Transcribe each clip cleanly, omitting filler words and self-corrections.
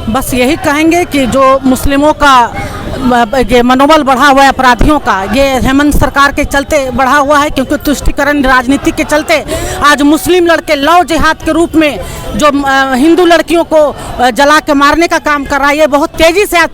बस यही कहेंगे कि जो मुस्लिमों का ये मनोबल बढ़ा हुआ है अपराधियों का, ये हेमंत सरकार के चलते बढ़ा हुआ है, क्योंकि तुष्टिकरण राजनीति के चलते आज मुस्लिम लड़के लव जिहाद के रूप में जो हिंदू लड़कियों को जला के मारने का काम कर रहा है, ये बहुत तेजी से आज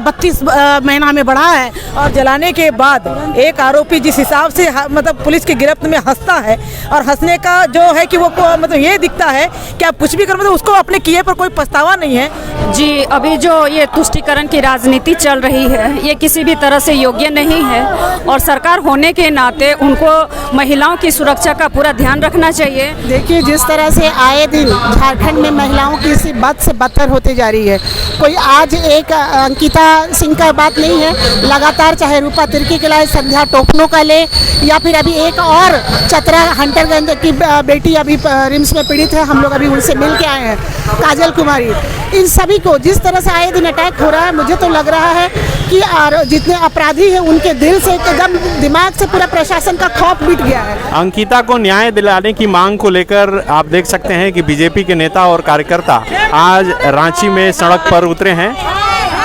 32 महीना में बढ़ा है। और जलाने के बाद एक आरोपी जिस हिसाब से मतलब पुलिस की गिरफ्त में हंसता है, और हंसने का जो है कि वो मतलब ये दिखता है कि आप कुछ भी कर, मतलब उसको अपने किए पर कोई पछतावा नहीं है। जी, अभी जो ये तुष्टिकरण की राजनीति चल रही है, ये किसी भी तरह से योग्य नहीं है और सरकार होने के नाते उनको महिलाओं की सुरक्षा का पूरा ध्यान रखना चाहिए। देखिए, जिस तरह से आए दिन झारखंड में महिलाओं की इसी बद से बदतर होती जा रही है। कोई आज एक अंकिता सिंह का बात नहीं है, लगातार चाहे रूपा तिर्की के लाए, संध्या टोपनो का ले, या फिर अभी एक और चतरा हंटरगंज की बेटी अभी रिम्स में पीड़ित है, हम लोग अभी उनसे मिल के आए हैं, काजल कुमारी। इन सभी को जिस तरह से आए दिन अटैक हो रहा है, मुझे तो लग रहा है कि जितने अपराधी हैं उनके दिल से एकदम दिमाग से पूरा प्रशासन का खौफ मिट गया है। अंकिता को न्याय दिलाने की मांग को लेकर आप देख सकते हैं कि बीजेपी के नेता और कार्यकर्ता आज रांची में सड़क पर उतरे हैं।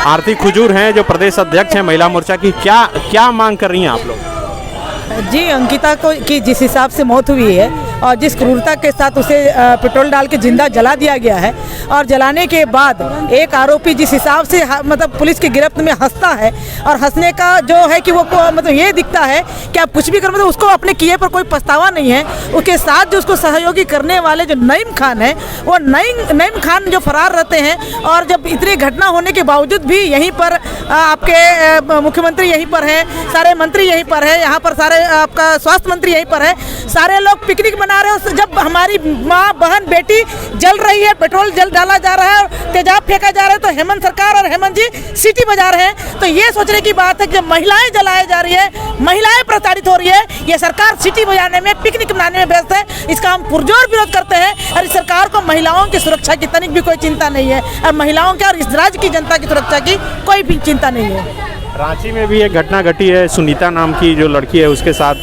आरती खुजूर हैं जो प्रदेश अध्यक्ष हैं महिला मोर्चा की। क्या मांग कर रही हैं आप लोग? जी, अंकिता को की जिस हिसाब से मौत हुई है और जिस क्रूरता के साथ उसे पेट्रोल डाल के जिंदा जला दिया गया है, और जलाने के बाद एक आरोपी जिस हिसाब से मतलब पुलिस की गिरफ्त में हंसता है, और हंसने का जो है कि वो मतलब ये दिखता है कि आप कुछ भी कर, मतलब उसको अपने किए पर कोई पछतावा नहीं है। उसके साथ जो उसको सहयोगी करने वाले जो नईम खान है, वो नईम खान जो फरार रहते हैं, और जब इतनी घटना होने के बावजूद भी यहीं पर आपके मुख्यमंत्री यहीं पर हैं, सारे मंत्री यहीं पर है, यहाँ पर सारे आपका स्वास्थ्य मंत्री यहीं पर है, सारे लोग पिकनिक मना रहे हो। जब हमारी माँ बहन बेटी जल रही है, पेट्रोल जल डाला जा रहा है, तेजाब फेंका जा रहा है, तो हेमंत सरकार और हेमंत जी सीटी बजा रहे हैं। तो ये सोचने की बात है कि जब महिलाएं जलाई जा रही है, महिलाएं प्रताड़ित हो रही है, ये सरकार सीटी बजाने में, पिकनिक मनाने में व्यस्त है। इसका हम पुरजोर विरोध करते हैं। और इस सरकार को महिलाओं की सुरक्षा की तनिक भी कोई चिंता नहीं है, और महिलाओं के और इस राज्य की जनता की सुरक्षा की कोई भी चिंता नहीं है। रांची में भी एक घटना घटी है, सुनीता नाम की जो लड़की है उसके साथ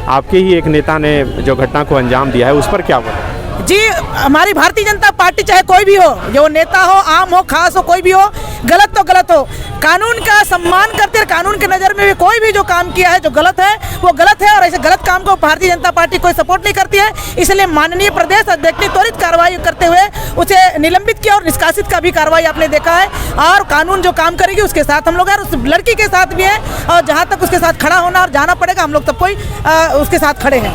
आपके ही एक नेता ने जो घटना को अंजाम दिया है, उस पर क्या बोला? जी, हमारी भारतीय जनता पार्टी चाहे कोई भी हो, जो नेता हो, आम हो, खास हो, कोई भी हो, गलत तो गलत हो, कानून का सम्मान करते हैं। कानून के नज़र में भी कोई भी जो काम किया है जो गलत है वो गलत है, और ऐसे गलत काम को भारतीय जनता पार्टी कोई सपोर्ट नहीं करती है। इसलिए माननीय प्रदेश अध्यक्ष ने त्वरित कार्रवाई करते हुए उसे निलंबित किया, और निष्कासित का भी कार्रवाई आपने देखा है। और कानून जो काम करेगी उसके साथ हम लोग हैं, उस लड़की के साथ भी हैं, और जहाँ तक उसके साथ खड़ा होना और जाना पड़ेगा, हम लोग सब कोई उसके साथ खड़े हैं।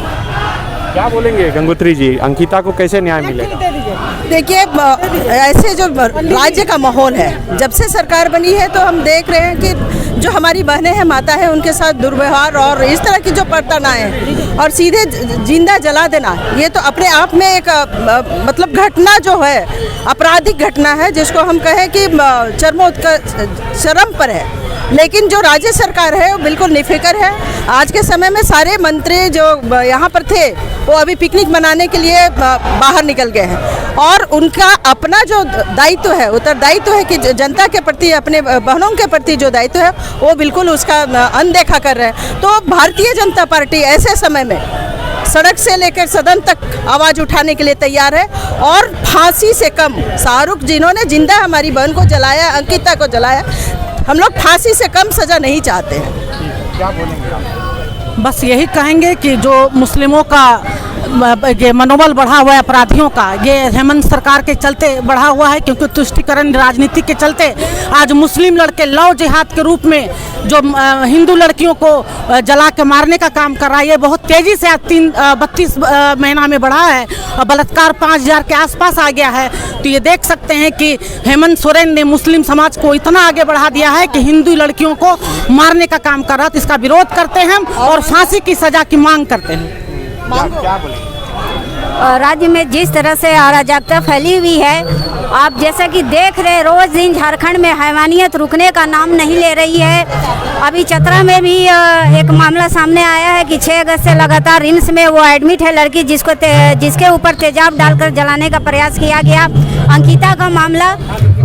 क्या बोलेंगे गंगोत्री जी, अंकिता को कैसे न्याय मिलेगा? देखिए, ऐसे जो राज्य का माहौल है, जब से सरकार बनी है तो हम देख रहे हैं कि जो हमारी बहनें हैं, माता है, उनके साथ दुर्व्यवहार और इस तरह की जो प्रताड़नाएं और सीधे जिंदा जला देना, ये तो अपने आप में एक मतलब घटना जो है, आपराधिक घटना है, जिसको हम कहें कि चरम पर है। लेकिन जो राज्य सरकार है वो बिल्कुल निफिकर है। आज के समय में सारे मंत्री जो यहाँ पर थे वो अभी पिकनिक मनाने के लिए बाहर निकल गए हैं, और उनका अपना जो दायित्व है, उत्तरदायित्व है कि जनता के प्रति, अपने बहनों के प्रति जो दायित्व है वो बिल्कुल उसका अनदेखा कर रहे हैं। तो भारतीय जनता पार्टी ऐसे समय में सड़क से लेकर सदन तक आवाज़ उठाने के लिए तैयार है, और फांसी से कम, शाहरुख जिन्होंने जिंदा हमारी बहन को जलाया, अंकिता को जलाया, हम लोग फांसी से कम सज़ा नहीं चाहते हैं। क्या बोलेंगे आप? बस यही कहेंगे कि जो मुस्लिमों का ये मनोबल बढ़ा हुआ है अपराधियों का, ये हेमंत सरकार के चलते बढ़ा हुआ है, क्योंकि तुष्टिकरण राजनीति के चलते आज मुस्लिम लड़के लव जिहाद के रूप में जो हिंदू लड़कियों को जला के मारने का काम कर रहा है, ये बहुत तेज़ी से आज 32 महीना में बढ़ा है, और बलात्कार 5000 के आसपास आ गया है। तो ये देख सकते हैं कि हेमंत सोरेन ने मुस्लिम समाज को इतना आगे बढ़ा दिया है कि हिंदू लड़कियों को मारने का काम कर रहा है। तो इसका विरोध करते हैं हम, और फांसी की सज़ा की मांग करते हैं। क्या बोलेंगे? राज्य में जिस तरह से अराजकता फैली हुई है, आप जैसा कि देख रहे, रोज दिन झारखंड में हैवानियत रुकने का नाम नहीं ले रही है। अभी चतरा में भी एक मामला सामने आया है कि 6 अगस्त से लगातार रिम्स में वो एडमिट है लड़की, जिसके ऊपर तेजाब डालकर जलाने का प्रयास किया गया। अंकिता का मामला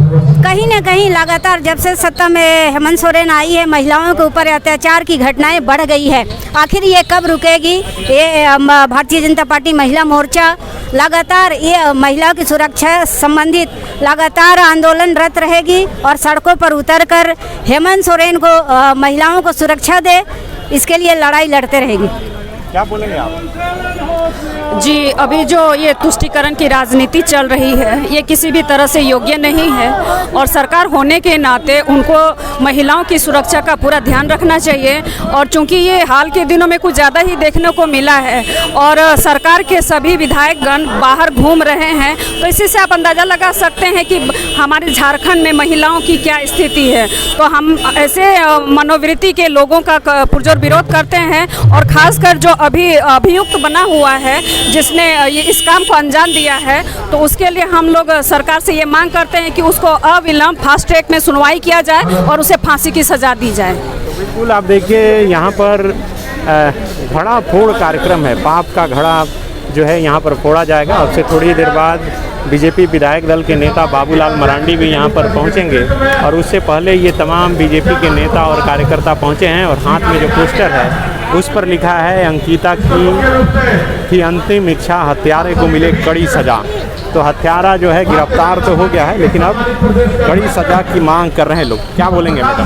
कहीं न कहीं लगातार जब से सत्ता में हेमंत सोरेन आई है, महिलाओं के ऊपर अत्याचार की घटनाएं बढ़ गई है। आखिर ये कब रुकेगी? ये भारतीय जनता पार्टी महिला मोर्चा लगातार ये महिलाओं की सुरक्षा संबंधित लगातार आंदोलनरत रहेगी और सड़कों पर उतरकर हेमंत सोरेन को महिलाओं को सुरक्षा दे, इसके लिए लड़ाई लड़ते रहेगी। क्या बोलेंगे आप? जी, अभी जो ये तुष्टीकरण की राजनीति चल रही है, ये किसी भी तरह से योग्य नहीं है और सरकार होने के नाते उनको महिलाओं की सुरक्षा का पूरा ध्यान रखना चाहिए। और चूंकि ये हाल के दिनों में कुछ ज़्यादा ही देखने को मिला है और सरकार के सभी विधायकगण बाहर घूम रहे हैं, तो इसी से आप अंदाज़ा लगा सकते हैं कि हमारे झारखंड में महिलाओं की क्या स्थिति है। तो हम ऐसे मनोवृत्ति के लोगों का पुरजोर विरोध करते हैं और ख़ासकर जो अभी अभियुक्त बना हुआ है जिसने ये इस काम को अंजाम दिया है, तो उसके लिए हम लोग सरकार से ये मांग करते हैं कि उसको अविलंब फास्ट ट्रैक में सुनवाई किया जाए और उसे फांसी की सज़ा दी जाए। बिल्कुल, आप देखिए यहाँ पर घड़ा फोड़ कार्यक्रम है। पाप का घड़ा जो है यहाँ पर फोड़ा जाएगा। अब से थोड़ी देर बाद बीजेपी विधायक दल के नेता बाबूलाल मरांडी भी यहाँ पर पहुँचेंगे और उससे पहले ये तमाम बीजेपी के नेता और कार्यकर्ता पहुँचे हैं और हाथ में जो पोस्टर है उस पर लिखा है अंकिता की अंतिम इच्छा, हत्यारे को मिले कड़ी सज़ा। तो हत्यारा जो है गिरफ्तार तो हो गया है, लेकिन अब कड़ी सज़ा की मांग कर रहे हैं लोग। क्या बोलेंगे मैडम?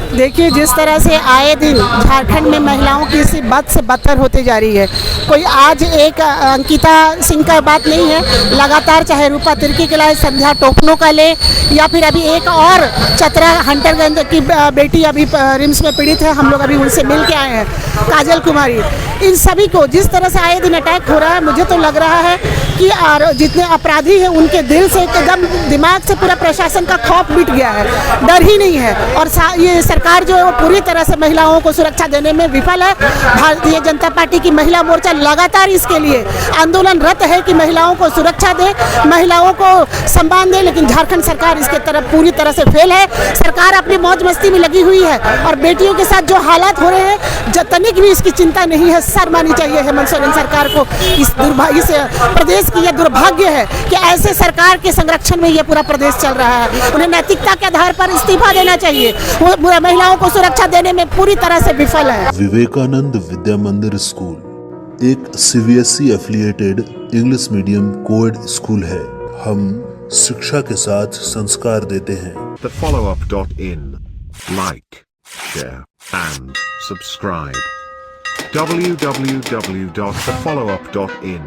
देखिए, जिस तरह से आए दिन झारखंड में महिलाओं की स्थिति बद से बदतर होती जा रही है। कोई आज एक अंकिता सिंह का बात नहीं है, लगातार चाहे रूपा तिर्की के लाए, संध्या टोपनो का ले, या फिर अभी एक और चतरा हंटरगंज की बेटी अभी रिम्स में पीड़ित है, हम लोग अभी उनसे मिल के आए हैं, काजल कुमारी। इन सभी को जिस तरह से आए दिन अटैक हो रहा है, मुझे तो लग रहा है कि जितने अपराधी हैं उनके दिल से एकदम दिमाग से पूरा प्रशासन का खौफ मिट गया है, डर ही नहीं है। और ये सरकार जो है वो पूरी तरह से महिलाओं को सुरक्षा देने में विफल है। भारतीय जनता पार्टी की महिला मोर्चा लगातार इसके लिए आंदोलनरत है कि महिलाओं को सुरक्षा दे, महिलाओं को सम्मान दे, लेकिन झारखंड सरकार इसके तरफ पूरी तरह से फेल है। सरकार अपनी मौज मस्ती में लगी हुई है और बेटियों के साथ जो हालात हो रहे हैं, तनिक भी इसकी चिंता नहीं है। सर मानी चाहिए हेमंत सोरेन सरकार को। इस दुर्भाग्य से प्रदेश की यह दुर्भाग्य है कि ऐसे सरकार के संरक्षण में यह पूरा प्रदेश चल रहा है। उन्हें नैतिकता के आधार पर इस्तीफा देना चाहिए। वो महिलाओं को सुरक्षा देने में पूरी तरह से विफल है। विवेकानंद विद्या मंदिर स्कूल एक CBSE affiliated English medium coed school है। हम शिक्षा के साथ संस्कार देते हैं। thefollowup.in. Like, share and subscribe. www.thefollowup.in